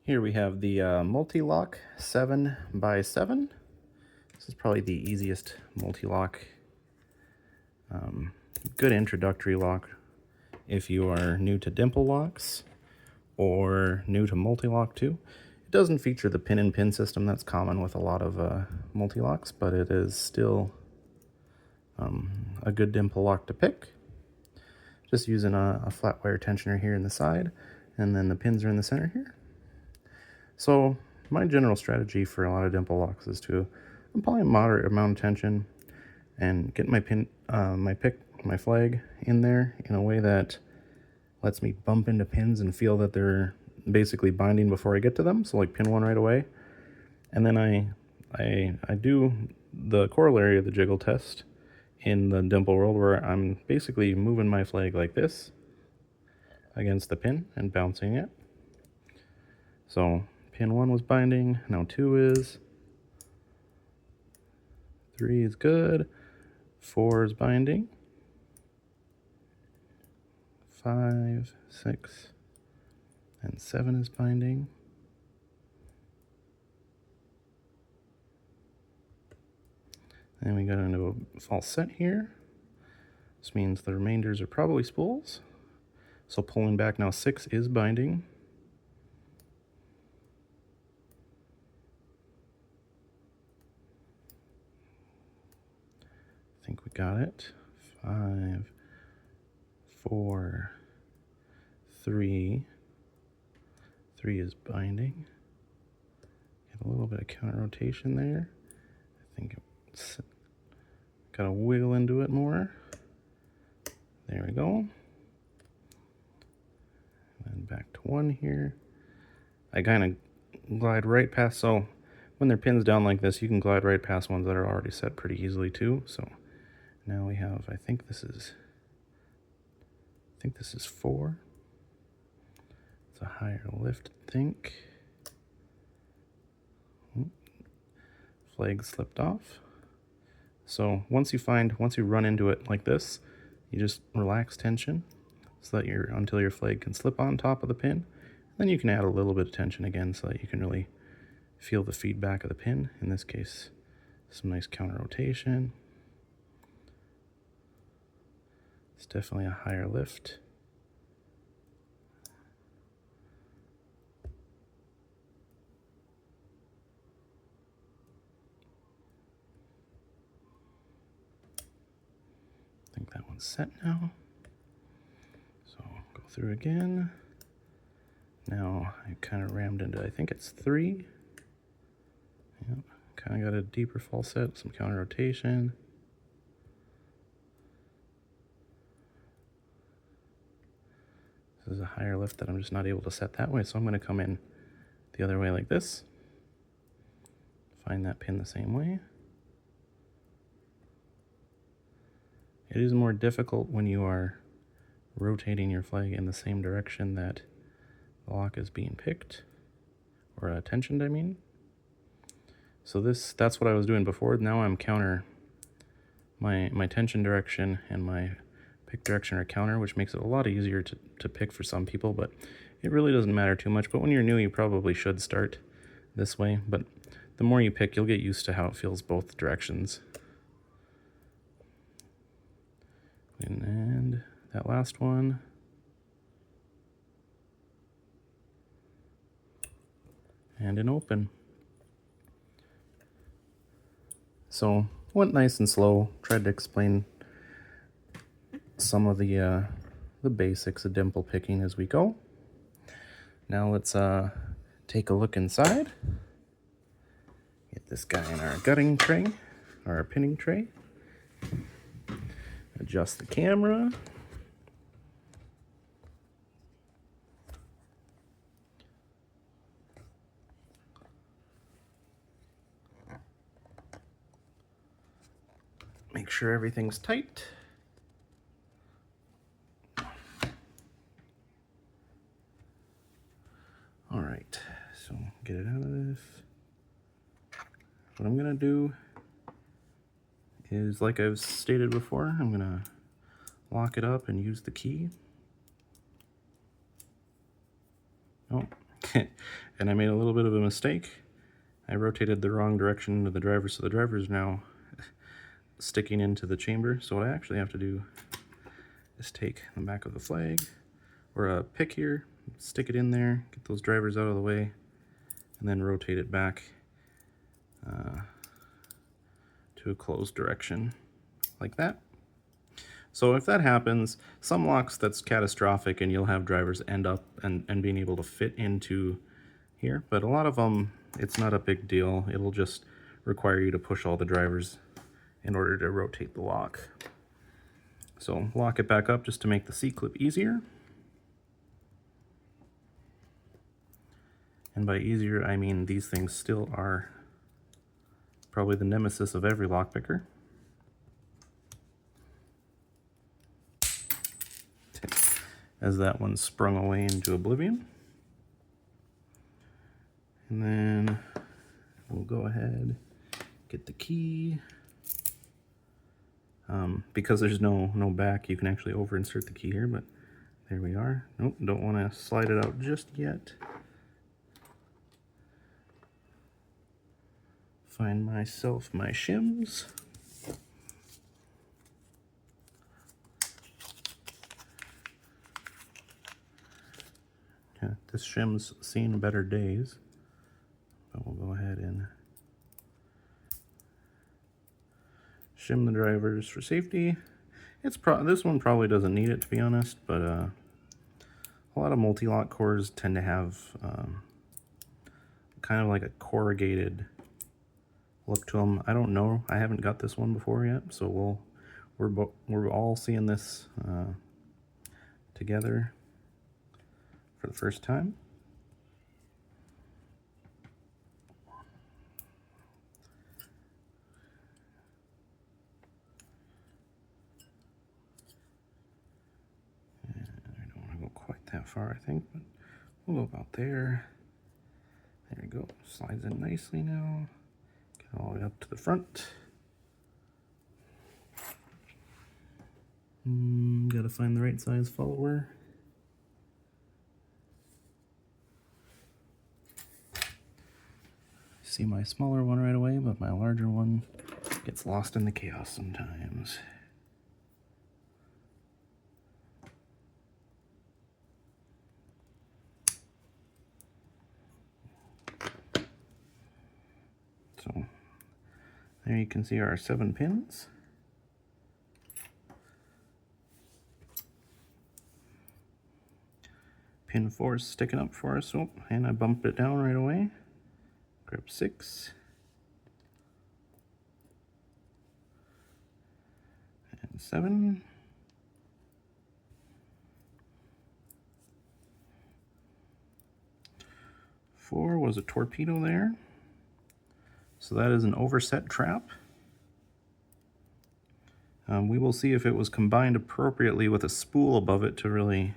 Here we have the Mul-T-Lock 7x7. This is probably the easiest multi-lock. Good introductory lock if you are new to Dimple locks or new to multi-lock too. It doesn't feature the pin-in-pin system that's common with a lot of multi-locks, but it is still a good Dimple lock to pick. Just using a flat wire tensioner here in the side, and then the pins are in the center here. So my general strategy for a lot of Dimple locks is to apply a moderate amount of tension and get my my flag in there in a way that lets me bump into pins and feel that they're basically binding before I get to them. So like pin one right away, and then I do the corollary of the jiggle test in the Dimple world, where I'm basically moving my flag like this against the pin and bouncing it. So pin 1 was binding, now 2 is, 3 is good, 4 is binding, 5, 6, and 7 is binding. Then we got into a false set here. This means the remainders are probably spools. So pulling back now, 6 is binding. I think we got it. 5, 4, 3. 3 is binding. Get a little bit of counter rotation there. I think it's got to wiggle into it more. There we go. And back to 1 here. I kind of glide right past, so when they're pins down like this, you can glide right past ones that are already set pretty easily too. So now we have, I think this is 4. It's a higher lift, I think. Flag slipped off. So once you run into it like this, you just relax tension so that until your flag can slip on top of the pin. Then you can add a little bit of tension again so that you can really feel the feedback of the pin. In this case, some nice counter rotation. It's definitely a higher lift. I think that one's set now. So go through again. Now I kind of rammed into, I think it's 3. Yep, kind of got a deeper false set, some counter rotation. This is a higher lift that I'm just not able to set that way, so I'm going to come in the other way like this. Find that pin the same way. It is more difficult when you are rotating your flag in the same direction that the lock is being picked, or tensioned, I mean. So that's what I was doing before. Now I'm counter. My tension direction and my pick direction are counter, which makes it a lot easier to pick for some people, but it really doesn't matter too much. But when you're new, you probably should start this way. But the more you pick, you'll get used to how it feels both directions. And that last one. And an open. So went nice and slow. Tried to explain some of the basics of dimple picking as we go. Now let's take a look inside. Get this guy in our gutting tray, or our pinning tray. Adjust the camera. Make sure everything's tight. All right, so get it out of this. What I'm gonna do is, like I've stated before, I'm gonna lock it up and use the key. Oh, And I made a little bit of a mistake. I rotated the wrong direction into the driver, so the driver is now sticking into the chamber. So what I actually have to do is take the back of the flag, or a pick here, stick it in there, get those drivers out of the way, and then rotate it back to a closed direction like that. So if that happens, some locks that's catastrophic and you'll have drivers end up and being able to fit into here, but a lot of them, it's not a big deal. It'll just require you to push all the drivers in order to rotate the lock. So lock it back up just to make the C-clip easier. And by easier, I mean these things still are probably the nemesis of every lockpicker. As that one sprung away into oblivion. And then we'll go ahead, get the key. Because there's no back, you can actually over insert the key here, but there we are. Nope, don't want to slide it out just yet. Find myself my shims. Yeah, this shim's seen better days, but we'll go ahead and shim the drivers for safety. This one probably doesn't need it, to be honest, but a lot of multi-lock cores tend to have kind of like a corrugated look to them. I don't know. I haven't got this one before yet, so we're all seeing this together for the first time. That far, I think, but we'll go about there. There we go. Slides in nicely now. Get all the way up to the front. Gotta find the right size follower. See my smaller one right away, but my larger one gets lost in the chaos sometimes. So there you can see our 7 pins. Pin 4 is sticking up for us. Oh, and I bumped it down right away. Grab 6. And 7. Four was a torpedo there. So that is an overset trap. We will see if it was combined appropriately with a spool above it to really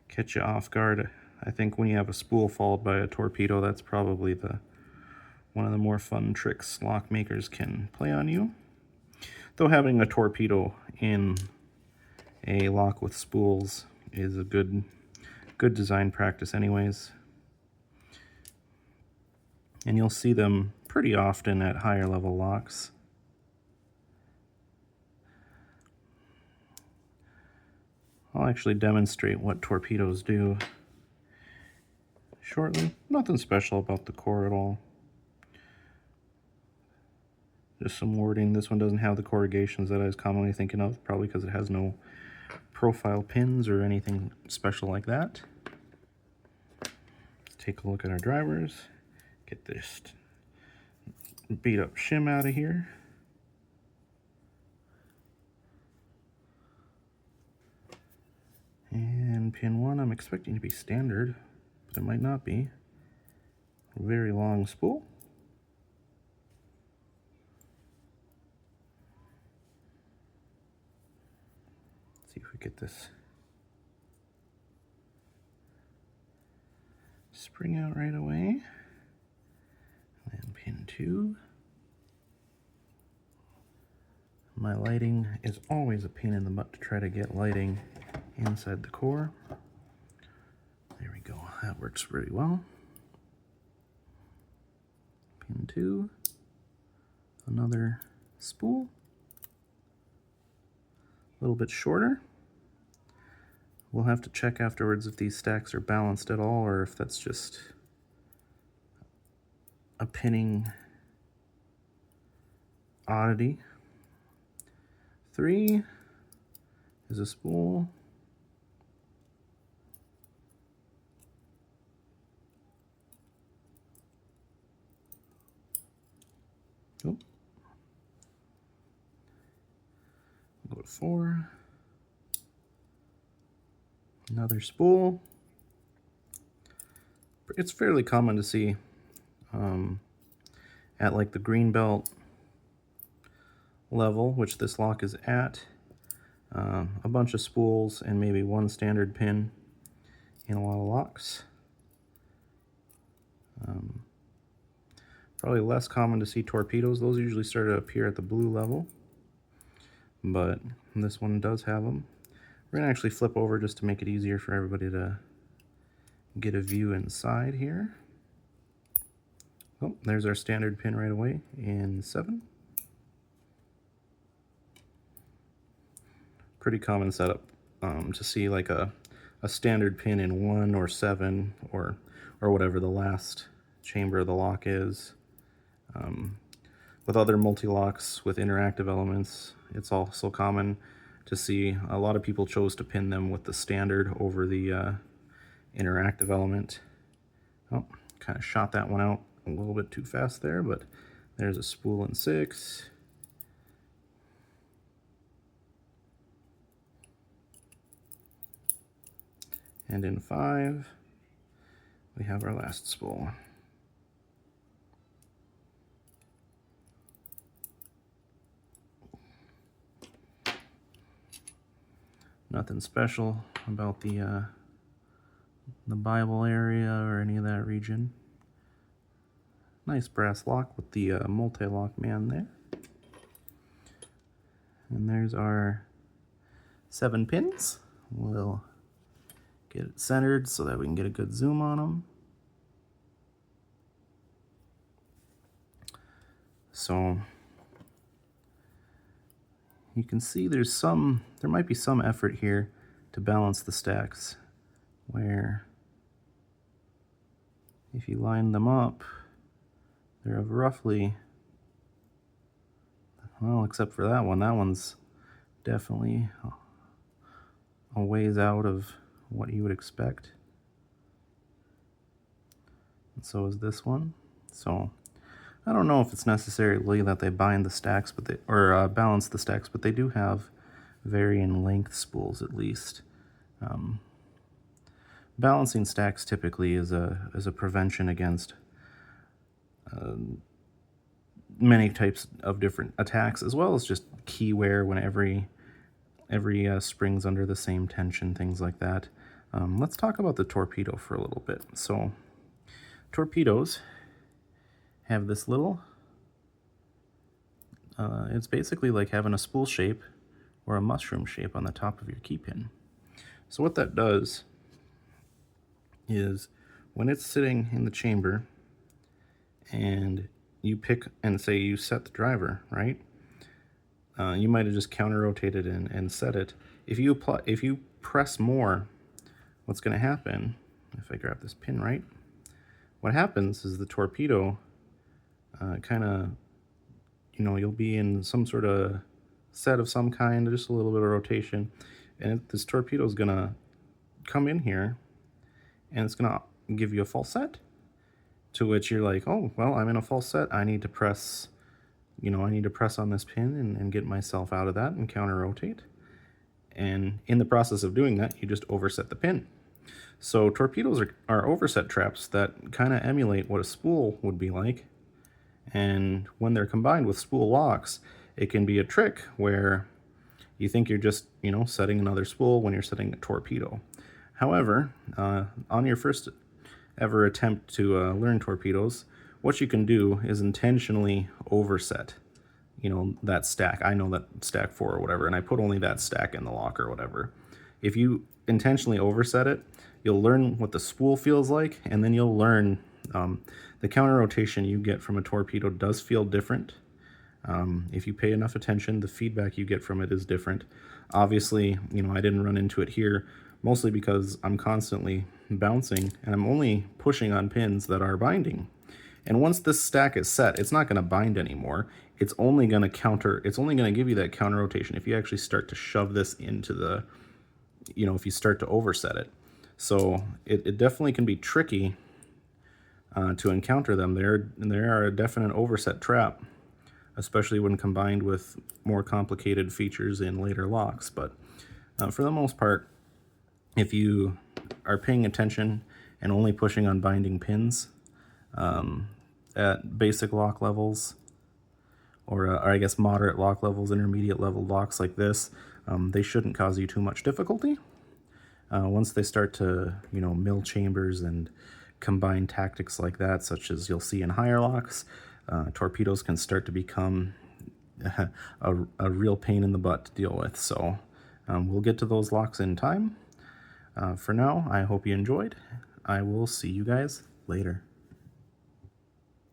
catch you off guard. I think when you have a spool followed by a torpedo, that's probably one of the more fun tricks lock makers can play on you. Though having a torpedo in a lock with spools is a good design practice anyways. And you'll see them pretty often at higher level locks. I'll actually demonstrate what torpedoes do shortly. Nothing special about the core at all. Just some wording. This one doesn't have the corrugations that I was commonly thinking of, probably because it has no profile pins or anything special like that. Let's take a look at our drivers. Get this beat up shim out of here. And pin 1 I'm expecting to be standard, but it might not be. Very long spool. Let's see if we get this spring out right away. And pin 2. My lighting is always a pain in the butt to try to get lighting inside the core. that works pretty well. Pin 2, another spool, a little bit shorter. We'll have to check afterwards if these stacks are balanced at all or if that's just a pinning oddity. 3 is a spool. Oh. Go to 4. Another spool. It's fairly common to see at like the green belt level, which this lock is at, a bunch of spools and maybe one standard pin in a lot of locks. Probably less common to see torpedoes. Those usually start to appear at the blue level, but this one does have them. We're gonna actually flip over just to make it easier for everybody to get a view inside here. Oh, there's our standard pin right away in 7. Pretty common setup to see like a standard pin in 1 or 7 or whatever the last chamber of the lock is. With other multi-locks with interactive elements, it's also common to see a lot of people chose to pin them with the standard over the interactive element. Oh, kind of shot that one out a little bit too fast there, but there's a spool in 6. And in 5, we have our last spool. Nothing special about the Bible area or any of that region. Nice brass lock with the Mul-T-Lock man there. And there's our 7 pins. We'll get it centered so that we can get a good zoom on them. So you can see there might be some effort here to balance the stacks, where if you line them up, they're of roughly, well, except for that one's definitely a ways out of what you would expect. And so is this one. So I don't know if it's necessarily that they bind the stacks, but balance the stacks, but they do have varying length spools at least. Balancing stacks typically is a prevention against many types of different attacks, as well as just key wear when every spring's under the same tension, things like that. Let's talk about the torpedo for a little bit. So torpedoes have this little, it's basically like having a spool shape or a mushroom shape on the top of your key pin. So what that does is when it's sitting in the chamber and you pick and say you set the driver, right? You might have just counter rotated and set it. If you press more, what's going to happen, if I grab this pin right, what happens is the torpedo kind of, you'll be in some sort of set of some kind, just a little bit of rotation, and this torpedo is going to come in here and it's going to give you a false set, to which you're like, oh, well, I'm in a false set. I need to press, I need to press on this pin and get myself out of that and counter rotate. And in the process of doing that, you just overset the pin. So torpedoes are overset traps that kind of emulate what a spool would be like. And when they're combined with spool locks, it can be a trick where you think you're just, setting another spool when you're setting a torpedo. However, on your first ever attempt to learn torpedoes, what you can do is intentionally overset, that stack. I know that stack 4 or whatever, and I put only that stack in the lock or whatever. If you intentionally overset it, You'll learn what the spool feels like, and then you'll learn the counter rotation you get from a torpedo does feel different. If you pay enough attention, the feedback you get from it is different. Obviously, you know, I didn't run into it here, mostly because I'm constantly bouncing and I'm only pushing on pins that are binding. And once this stack is set, it's not going to bind anymore. It's only going to give you that counter rotation if you actually start to shove this into the, you know, if you start to overset it. So it definitely can be tricky to encounter them. They are a definite overset trap, especially when combined with more complicated features in later locks. But for the most part, if you are paying attention and only pushing on binding pins at basic lock levels, or I guess moderate lock levels, intermediate level locks like this, they shouldn't cause you too much difficulty. Once they start to, you know, mill chambers and combine tactics like that, such as you'll see in higher locks, torpedoes can start to become a real pain in the butt to deal with. So we'll get to those locks in time. For now, I hope you enjoyed. I will see you guys later.